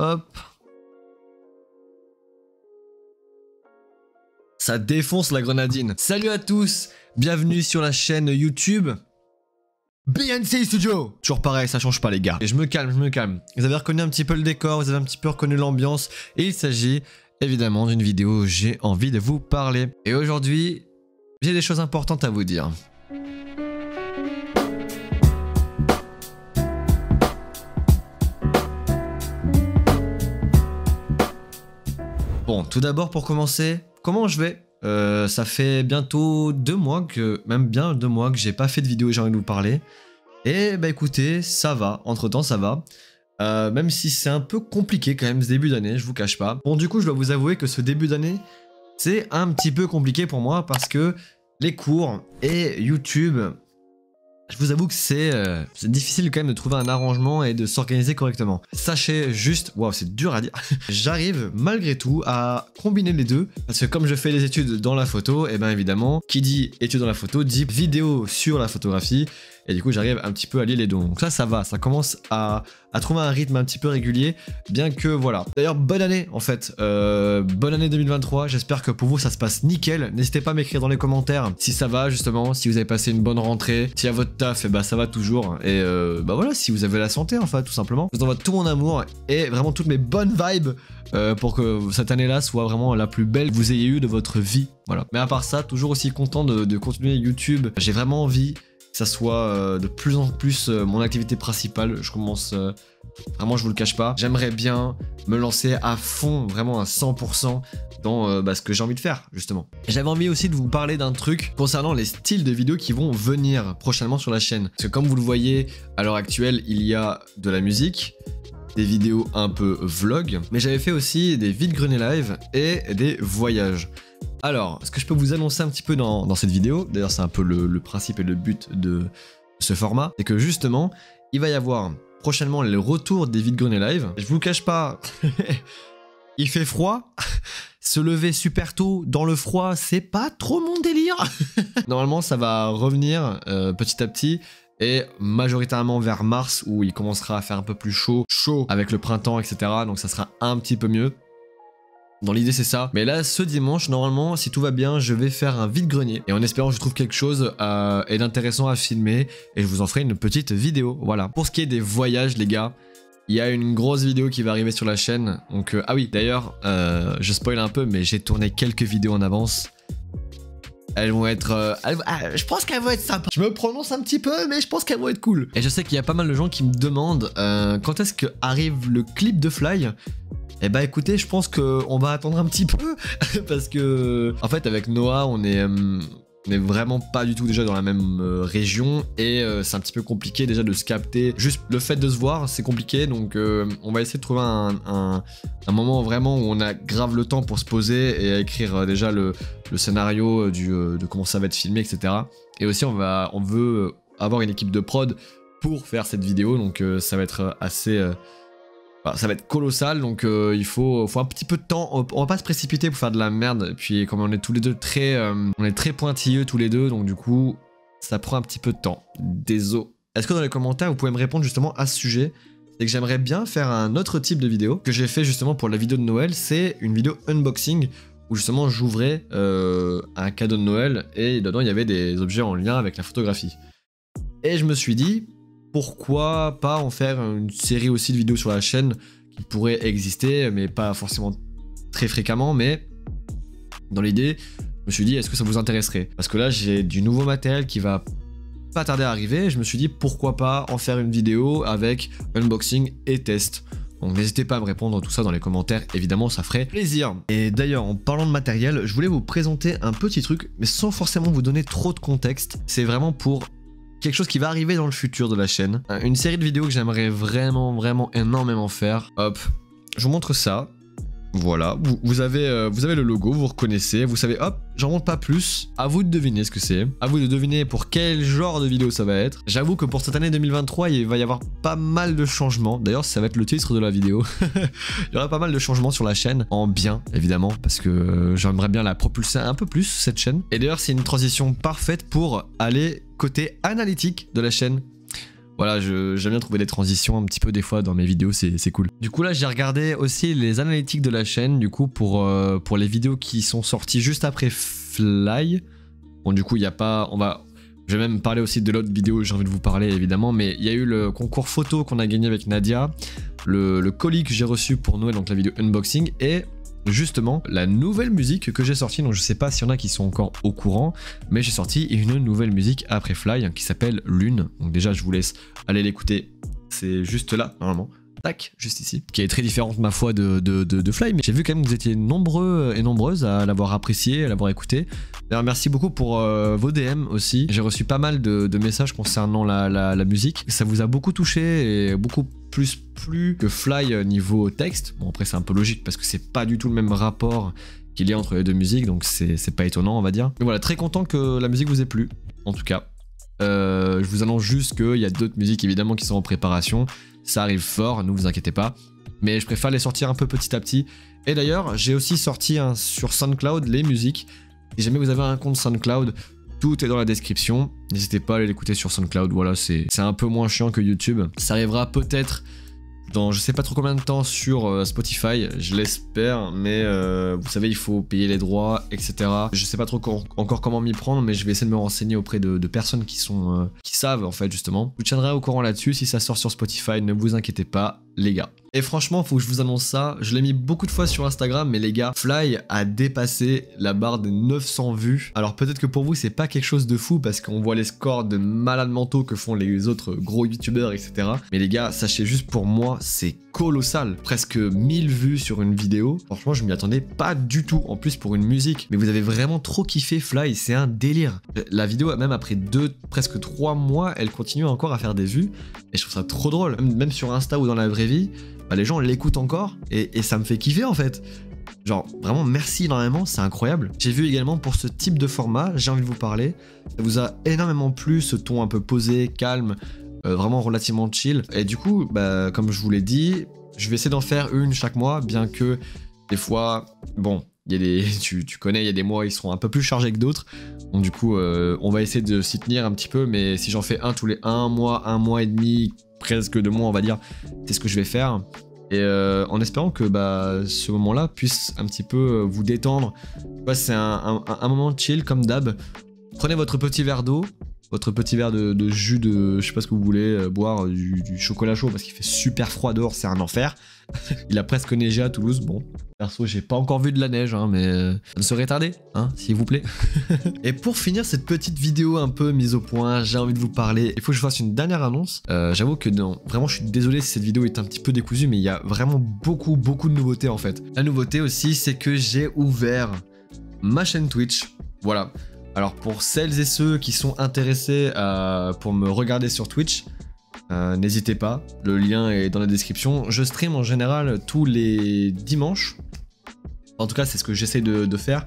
Hop. Ça défonce la grenadine. Salut à tous, bienvenue sur la chaîne YouTube BNC Studio. Toujours pareil, ça change pas les gars. Et je me calme, Vous avez reconnu un petit peu le décor, vous avez un petit peu reconnu l'ambiance. Et il s'agit évidemment d'une vidéo où j'ai envie de vous parler. Et aujourd'hui, j'ai des choses importantes à vous dire. Bon, tout d'abord pour commencer, comment je vais? Ça fait bientôt 2 mois que, même bien 2 mois que j'ai pas fait de vidéo et j'ai envie de vous parler. Et bah écoutez, ça va, entre temps ça va. Même si c'est un peu compliqué quand même ce début d'année, je vous cache pas. Bon du coup je dois vous avouer que ce début d'année, c'est un petit peu compliqué pour moi parce que les cours et YouTube, je vous avoue que c'est difficile quand même de trouver un arrangement et de s'organiser correctement. Sachez juste, waouh c'est dur à dire, j'arrive malgré tout à combiner les deux parce que comme je fais des études dans la photo, et bien évidemment, qui dit études dans la photo dit vidéo sur la photographie et du coup j'arrive un petit peu à lier les deux. Donc ça va, ça commence à trouver un rythme un petit peu régulier, bien que voilà. D'ailleurs bonne année en fait, bonne année 2023, j'espère que pour vous ça se passe nickel. N'hésitez pas à m'écrire dans les commentaires si ça va justement, si vous avez passé une bonne rentrée, si à votre taf, et bah ça va toujours. Et bah voilà, si vous avez la santé enfin tout simplement. Je vous envoie tout mon amour et vraiment toutes mes bonnes vibes pour que cette année-là soit vraiment la plus belle que vous ayez eu de votre vie. Voilà. Mais à part ça, toujours aussi content de continuer YouTube. J'ai vraiment envie que ça soit de plus en plus mon activité principale. Je commence vraiment, je vous le cache pas, j'aimerais bien me lancer à fond, vraiment à 100% dans ce que j'ai envie de faire justement. J'avais envie aussi de vous parler d'un truc concernant les styles de vidéos qui vont venir prochainement sur la chaîne. Parce que comme vous le voyez, à l'heure actuelle, il y a de la musique, des vidéos un peu vlog, mais j'avais fait aussi des vide-greniers live et des voyages. Alors, ce que je peux vous annoncer un petit peu dans cette vidéo, d'ailleurs c'est un peu le principe et le but de ce format, c'est que justement, il va y avoir prochainement le retour des vide-greniers live. Je vous cache pas, il fait froid, se lever super tôt dans le froid, c'est pas trop mon délire. Normalement ça va revenir petit à petit, et majoritairement vers mars où il commencera à faire un peu plus chaud avec le printemps etc, donc ça sera un petit peu mieux. Dans l'idée c'est ça, mais là ce dimanche normalement si tout va bien je vais faire un vide-grenier et en espérant que je trouve quelque chose d'intéressant à filmer et je vous en ferai une petite vidéo, voilà. Pour ce qui est des voyages les gars, il y a une grosse vidéo qui va arriver sur la chaîne, donc ah oui d'ailleurs je spoil un peu mais j'ai tourné quelques vidéos en avance. Elles vont être... je pense qu'elles vont être sympas. Je me prononce un petit peu, mais je pense qu'elles vont être cool. Et je sais qu'il y a pas mal de gens qui me demandent quand est-ce que arrive le clip de Fly. Eh bah écoutez, je pense qu'on va attendre un petit peu. Parce que... En fait, avec Noah, on est vraiment pas du tout déjà dans la même région. Et c'est un petit peu compliqué déjà de se capter. Juste le fait de se voir, c'est compliqué. Donc on va essayer de trouver un moment vraiment où on a grave le temps pour se poser et à écrire déjà le scénario de comment ça va être filmé, etc. Et aussi on veut avoir une équipe de prod pour faire cette vidéo. Donc ça va être assez... ça va être colossal, donc il faut un petit peu de temps. On va pas se précipiter pour faire de la merde. Et puis comme on est tous les deux on est très pointilleux tous les deux, donc du coup ça prend un petit peu de temps. Désolé. Est-ce que dans les commentaires vous pouvez me répondre justement à ce sujet? C'est que j'aimerais bien faire un autre type de vidéo que j'ai fait justement pour la vidéo de Noël. C'est une vidéo unboxing où justement j'ouvrais un cadeau de Noël et dedans il y avait des objets en lien avec la photographie. Et je me suis dit, pourquoi pas en faire une série aussi de vidéos sur la chaîne qui pourrait exister, mais pas forcément très fréquemment, mais dans l'idée, je me suis dit, est-ce que ça vous intéresserait? Parce que là, j'ai du nouveau matériel qui va pas tarder à arriver, et je me suis dit, pourquoi pas en faire une vidéo avec unboxing et test. Donc n'hésitez pas à me répondre tout ça dans les commentaires, évidemment ça ferait plaisir. Et d'ailleurs en parlant de matériel, je voulais vous présenter un petit truc, mais sans forcément vous donner trop de contexte. C'est vraiment pour quelque chose qui va arriver dans le futur de la chaîne. Une série de vidéos que j'aimerais vraiment énormément faire. Hop, je vous montre ça. Voilà, vous avez le logo, vous reconnaissez, vous savez, hop, j'en montre pas plus. À vous de deviner ce que c'est. À vous de deviner pour quel genre de vidéo ça va être. J'avoue que pour cette année 2023, il va y avoir pas mal de changements. D'ailleurs, ça va être le titre de la vidéo. Il y aura pas mal de changements sur la chaîne, en bien, évidemment, parce que j'aimerais bien la propulser un peu plus, cette chaîne. Et d'ailleurs, c'est une transition parfaite pour aller côté analytique de la chaîne. Voilà, j'aime bien trouver des transitions un petit peu des fois dans mes vidéos, c'est cool. Du coup là j'ai regardé aussi les analytiques de la chaîne du coup pour les vidéos qui sont sorties juste après Fly. Bon du coup il n'y a pas... Je vais même parler aussi de l'autre vidéo, j'ai envie de vous parler évidemment, mais il y a eu le concours photo qu'on a gagné avec Nadia, le colis que j'ai reçu pour Noël, donc la vidéo unboxing, et justement la nouvelle musique que j'ai sortie. Donc je sais pas s'il y en a qui sont encore au courant, mais j'ai sorti une nouvelle musique après Fly qui s'appelle Lune. Donc déjà je vous laisse aller l'écouter, c'est juste là normalement. Tac, juste ici, qui est très différente ma foi de Fly, mais j'ai vu quand même que vous étiez nombreux et nombreuses à l'avoir apprécié, à l'avoir écouté. D'ailleurs merci beaucoup pour vos DM aussi, j'ai reçu pas mal de messages concernant la musique, ça vous a beaucoup touché et beaucoup plus plu que Fly niveau texte. Bon après c'est un peu logique parce que c'est pas du tout le même rapport qu'il y a entre les deux musiques, donc c'est pas étonnant on va dire. Mais voilà, très content que la musique vous ait plu, en tout cas. Je vous annonce juste qu'il y a d'autres musiques évidemment qui sont en préparation. Ça arrive fort, ne vous inquiétez pas. Mais je préfère les sortir un peu petit à petit. Et d'ailleurs, j'ai aussi sorti sur SoundCloud les musiques. Si jamais vous avez un compte SoundCloud, tout est dans la description. N'hésitez pas à aller l'écouter sur SoundCloud. Voilà, c'est un peu moins chiant que YouTube. Ça arrivera peut-être dans je sais pas trop combien de temps sur Spotify, je l'espère, mais vous savez il faut payer les droits, etc. Je sais pas trop encore comment m'y prendre, mais je vais essayer de me renseigner auprès de personnes qui savent en fait justement. Je vous tiendrai au courant là-dessus, si ça sort sur Spotify, ne vous inquiétez pas les gars. Et franchement, faut que je vous annonce ça, je l'ai mis beaucoup de fois sur Instagram, mais les gars, Fly a dépassé la barre des 900 vues. Alors peut-être que pour vous, c'est pas quelque chose de fou, parce qu'on voit les scores de malades mentaux que font les autres gros youtubeurs, etc. Mais les gars, sachez juste pour moi, c'est colossal. Presque 1000 vues sur une vidéo. Franchement, je m'y attendais pas du tout, en plus pour une musique. Mais vous avez vraiment trop kiffé Fly, c'est un délire. La vidéo, même après presque 3 mois, elle continue encore à faire des vues, et je trouve ça trop drôle. Même sur Insta ou dans la vraie vie, bah les gens l'écoutent encore et ça me fait kiffer en fait. Genre vraiment merci énormément, c'est incroyable. J'ai vu également pour ce type de format, j'ai envie de vous parler, ça vous a énormément plu ce ton un peu posé, calme, vraiment relativement chill. Et du coup, bah, comme je vous l'ai dit, je vais essayer d'en faire une chaque mois, bien que des fois, bon, il y a des, tu connais, il y a des mois ils seront un peu plus chargés que d'autres. Donc du coup, on va essayer de s'y tenir un petit peu, mais si j'en fais un tous les 1 mois et demi, presque 2 mois on va dire, c'est ce que je vais faire. Et en espérant que bah, ce moment-là puisse un petit peu vous détendre. C'est un moment chill comme d'hab. Prenez votre petit verre d'eau, votre petit verre de jus de... je sais pas ce que vous voulez, boire du chocolat chaud parce qu'il fait super froid dehors, c'est un enfer. Il a presque neigé à Toulouse, bon. Perso, j'ai pas encore vu de la neige, hein, mais ça ne serait tardé, hein, s'il vous plaît. Et pour finir cette petite vidéo un peu mise au point, j'ai envie de vous parler. Il faut que je fasse une dernière annonce. J'avoue que non, vraiment, je suis désolé si cette vidéo est un petit peu décousue, mais il y a vraiment beaucoup de nouveautés en fait. La nouveauté aussi, c'est que j'ai ouvert ma chaîne Twitch. Voilà. Alors pour celles et ceux qui sont intéressés pour me regarder sur Twitch, n'hésitez pas, le lien est dans la description. Je stream en général tous les dimanches. En tout cas, c'est ce que j'essaie de faire.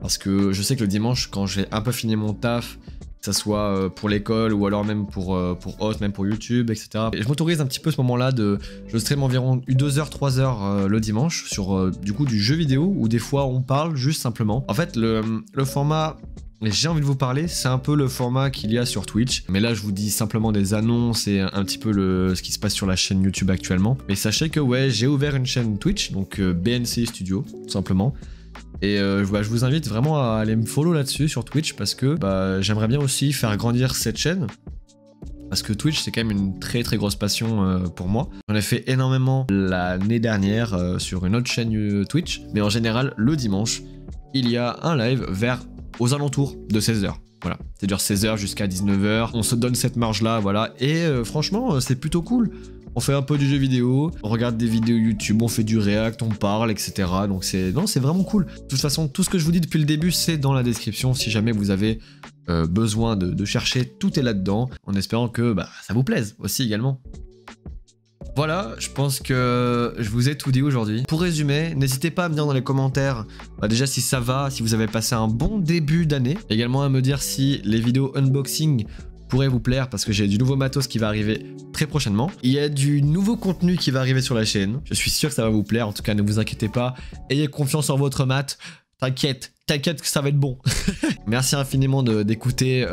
Parce que je sais que le dimanche, quand j'ai un peu fini mon taf, que ça soit pour l'école ou alors même pour Hot, même pour YouTube, etc. Et je m'autorise un petit peu ce moment-là je stream environ 2h, 3h le dimanche sur du coup du jeu vidéo où des fois on parle juste simplement. En fait, le format... j'ai envie de vous parler, c'est un peu le format qu'il y a sur Twitch. Mais là, je vous dis simplement des annonces et un petit peu ce qui se passe sur la chaîne YouTube actuellement. Mais sachez que ouais, j'ai ouvert une chaîne Twitch, donc BNC Studio, tout simplement. Et je vous invite vraiment à aller me follow là-dessus sur Twitch parce que bah, j'aimerais bien aussi faire grandir cette chaîne. Parce que Twitch, c'est quand même une très grosse passion pour moi. J'en ai fait énormément l'année dernière sur une autre chaîne Twitch. Mais en général, le dimanche, il y a un live aux alentours de 16h. Voilà, c'est-à-dire 16h jusqu'à 19h. On se donne cette marge-là, voilà. Et franchement, c'est plutôt cool. On fait un peu du jeu vidéo, on regarde des vidéos YouTube, on fait du react, on parle, etc. Donc c'est vraiment cool. De toute façon, tout ce que je vous dis depuis le début, c'est dans la description. Si jamais vous avez besoin de chercher, tout est là-dedans. En espérant que bah, ça vous plaise aussi également. Voilà, je pense que je vous ai tout dit aujourd'hui. Pour résumer, n'hésitez pas à me dire dans les commentaires bah déjà si ça va, si vous avez passé un bon début d'année. Également à me dire si les vidéos unboxing pourraient vous plaire parce que j'ai du nouveau matos qui va arriver très prochainement. Il y a du nouveau contenu qui va arriver sur la chaîne. Je suis sûr que ça va vous plaire, en tout cas ne vous inquiétez pas. Ayez confiance en votre mat. T'inquiète, t'inquiète que ça va être bon. Merci infiniment d'écouter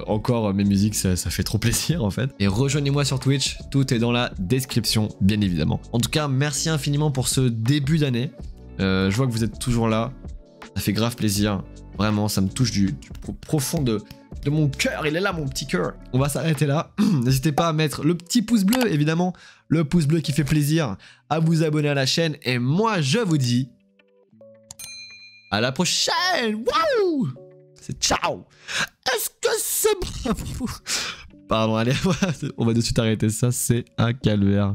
encore mes musiques, ça fait trop plaisir en fait. Et rejoignez-moi sur Twitch, tout est dans la description bien évidemment. En tout cas, merci infiniment pour ce début d'année. Je vois que vous êtes toujours là, ça fait grave plaisir. Vraiment, ça me touche du profond de mon cœur, il est là mon petit cœur. On va s'arrêter là. N'hésitez pas à mettre le petit pouce bleu, évidemment, le pouce bleu qui fait plaisir, à vous abonner à la chaîne. Et moi, je vous dis à la prochaine. Waouh! C'est ciao. Est-ce que c'est bon? Pardon, allez, on va de suite arrêter ça, c'est un calvaire.